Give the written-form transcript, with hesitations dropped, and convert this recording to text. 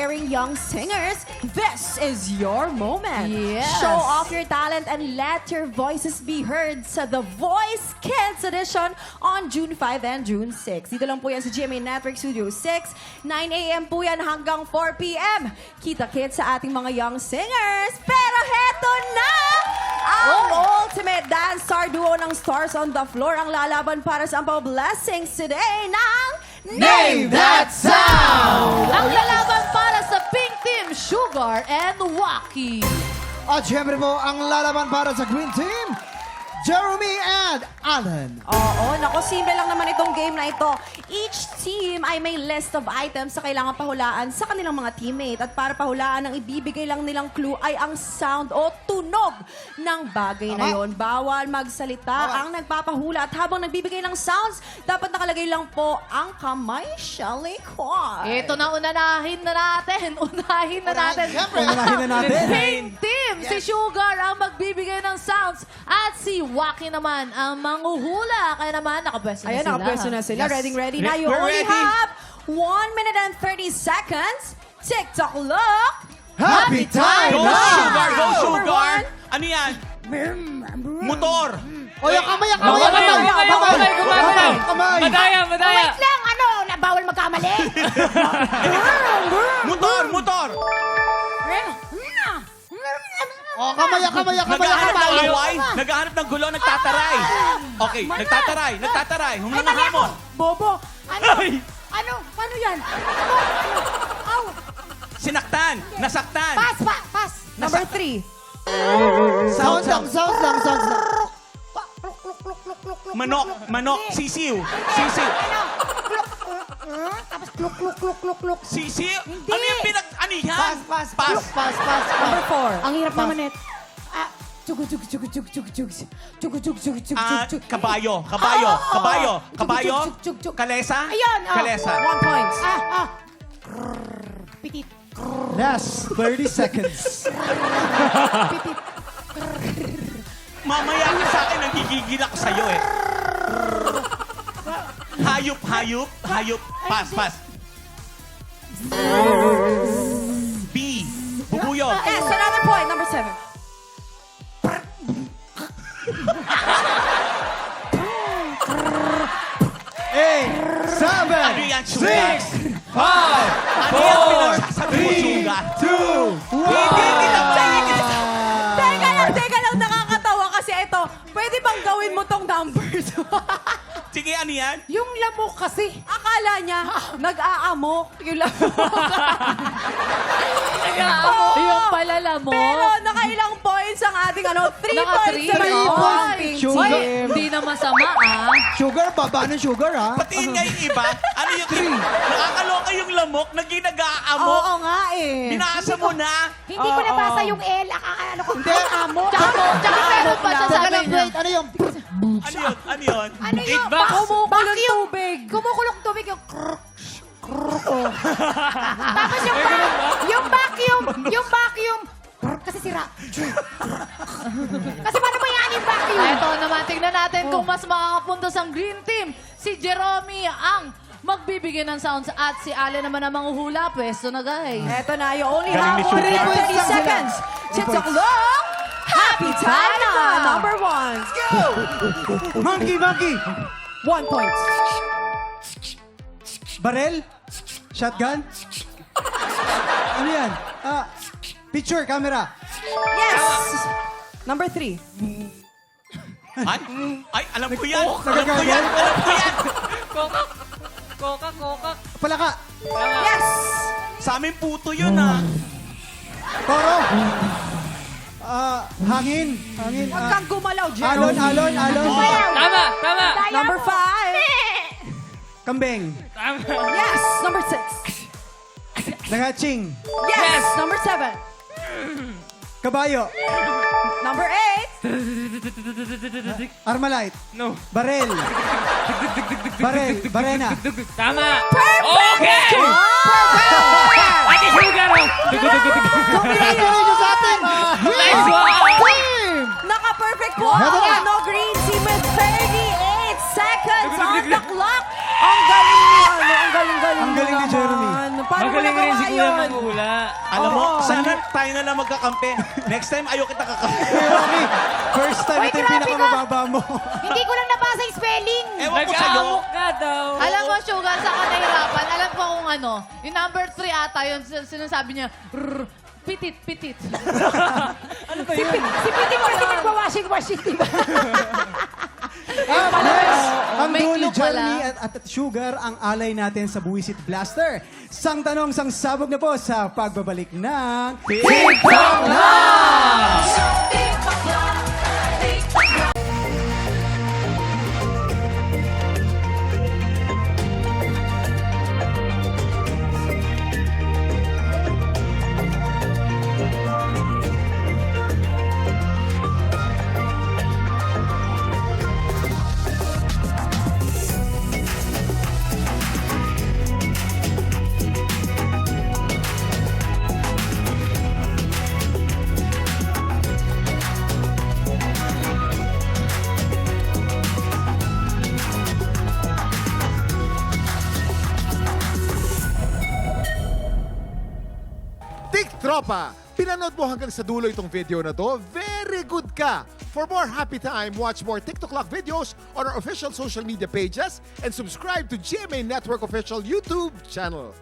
aspiring young singers, this is your moment. Yes. Show off your talent and let your voices be heard sa The Voice Kids Edition on June 5 and June 6. Dito lang po yan sa GMA Network Studio 6. 9 a.m. po yan hanggang 4 p.m. Kita-kit sa ating mga young singers. Pero heto na! Ang ultimate dance star duo ng Stars on the Floor ang lalaban para sa Ampaw Blessings today ng Name That Sound! Ang lalaban para sa Pink Team, Sugar and Wacky. At syempre po, ang lalaban para sa Green Team, Jeremy and Alan. Oo, naku, simple lang naman itong game na ito. Each team ay may list of items na kailangan pahulaan sa kanilang mga teammate. At para pahulaan, ang ibibigay lang nilang clue ay ang sound o tunog ng bagay na yon. Bawal magsalita ang nagpapahula. At habang nagbibigay ng sounds, dapat nakalagay lang po ang kamay sa likod. Ito na, unahin na natin. Unahin na natin. Siyempre, unahin na natin. Pink Team, si Sugar ang magbibigay ng sounds. At si Wacky naman ang manghuhula. Kaya naman, nakapwesto na Ayan, sila. nakapwesto na sila. Yes. Ready. Now you We're only ready. have 1 minute and 30 seconds. TikTok look. Happy time Go na! sugar, go Number sugar! one. Ano yan? Motor! O, yung kamay, yung kamay, yung kamay! Kamay! Madaya! Wait lang, na bawal magkamali. Motor! O, kamay, yung kamay, yung kamay, yung Naghahanap ng kamay! away, naghahanap ng gulo, nagtataray. Okay, nagtataray. Humingi ng hamon. Bobo, paano yan? Sinaktan, nasaktan. Pass. Number 3. Sounds lang. Manok, sisiw. Tapos kluk. Sisiw? Ano yung ano yan? Pass. Number 4. Ang hirap naman eh. Kabayo. Kalesa? Ayun, Kalesa. 1 point. Pitit. Last 30 seconds. Mamaya ka sa akin, nagigigil ako sa'yo eh. Hayop. Pass. B. Bubuyo. Yes, another point. Number 7. Eight, Ano 7, yan, sugar? 6, 5, Ano yan, pinagsasabi mo, sugar? 2, 1. Teka lang, nakakatawa kasi ito. Pwede bang gawin mo tong numbers? Sige, ano yan? Yung lamok kasi. Akala niya, nag-aamok. Yung lamok. Yung palala mo. Pero nakailang points ang ating 3 Naka points three. naman Three yung points. pink Sugar. team. Hoy, hindi na masama Sugar, baba ng sugar, ha? Patiin nga yung iba. Ano yung nakakaloka yung lamok na ginag-aamok? Oo nga eh. Binasa mo na. Hindi ko nabasa yung L. Ano ko? Amo. Tsaka meron pa Teka sasabi lang, niya. wait. Ano yung... Ano yun? Ano yung Kumukulong tubig. Kumukulong tubig yung Tapos yung vacuum. Kasi sira. Kasi paano ba yan yung vacuum? Ito naman, tignan natin kung mas makakapuntos ang Green Team. Si Jeremy ang magbibigay ng sounds at si Ale naman ang manghuhula. Pwesto na, guys. Eto na, you only Galing have ni 1 minute Sugar. 30 seconds. TikTok look. Happy time na. Number 1. Monkey! 1 point. Barel? Shotgun? Ano yan? Picture, camera. Yes. Number 3. Ay, alam ko yan. Nagagagal? Coca. Palaka. Yes. Sa amin puto yun ah. Toro. Hangin. Huwag kang gumalaw, Jerome. Alon. Tama! Number 5. Kambing. Yes. Number 6. Naghatching. Yes. Number 7. Kabayo. Number 8. Armalite. No. Barel. Barena. Tama! Okay! Ate Sugar! Congratulations sa atin! Nice one! Naka-perfect po Heto ang na. Green Team with 38 seconds on the clock. Ang galing niya. Ang galing Ang galing ni Jeremy. Paano mo Magaling rin si nagawa Kuya yun. manghula. Alam mo, Oo. sana tayo na lang magkakampi. Next time, ayaw kita kakampi. Romy, first time Uy, ito yung grabe ka. pinakamababa mo. Hindi ko lang nabasa yung spelling. Ewan ko sa'yo. Nag-aamok ka daw. Alam mo, Sugar, sa kanahirapan, alam ko kung ano, yung number 3 ata yun, sinasabi niya, pitit, pitit. Ano ba yun? Si Piti mo kasi nagwa-washing, di ba? Next, ang May dulo ni clue pala. Jeremy at Sugar ang alay natin sa Buwisit Blaster. Sang tanong, sang sabog na po sa pagbabalik ng TikTok Live! Tropa, pinanood mo hanggang sa dulo itong video na to? Very good ka! For more happy time, watch more TikTok Lock videos on our official social media pages and subscribe to GMA Network official YouTube channel.